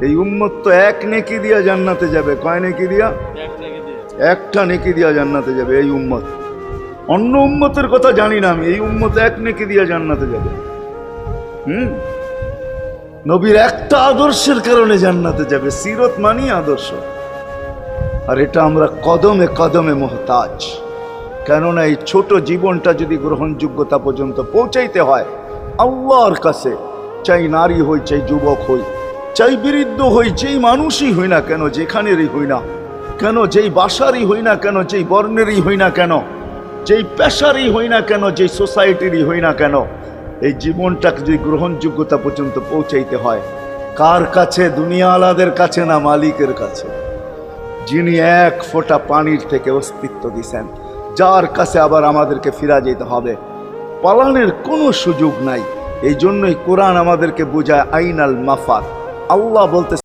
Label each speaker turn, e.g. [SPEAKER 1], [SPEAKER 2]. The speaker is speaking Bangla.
[SPEAKER 1] এই উম্মত তো এক নেকি দিয়া জান্নাতে যাবে। কয় নেকি দিয়া? একটা নেকি দিয়া জান্নাতে যাবে এই উম্মত। অন্য উম্মতের কথা জানি না আমি, এই উম্মত এক নেকি দিয়া জান্নাতে যাবে। নবীর একটা আদর্শের কারণে জান্নাতে যাবে। সিরত মানি আদর্শ, আর এটা আমরা কদমে কদমে মুহতাজ। কেননা এই ছোট জীবনটা যদি গ্রহণযোগ্যতা পর্যন্ত পৌঁছাইতে হয় আল্লাহর কাছে, চাই নারী হই, চাই যুবক হই, চাই বৃদ্ধ হই, যেই মানুষই হই না কেন, যেখানেরই হই না কেন, যেই বাসারই হই না কেন, যেই বর্ণেরই হই না কেন, যেই পেশারই হই না কেন, যেই সোসাইটিরই হই না কেন, এই জীবনটাকে যদি গ্রহণযোগ্যতা পর্যন্ত পৌঁছাইতে হয় কার কাছে? দুনিয়া আলাদের কাছে না, মালিকের কাছে, যিনি এক ফোঁটা পানির থেকে অস্তিত্ব দিছেন, যার কাছে আবার আমাদেরকে ফিরা যেতে হবে। পালানের কোনো সুযোগ নাই। এই জন্যই কোরআন আমাদেরকে বোঝায় আইনাল মাফার। আল্লাহ বলতে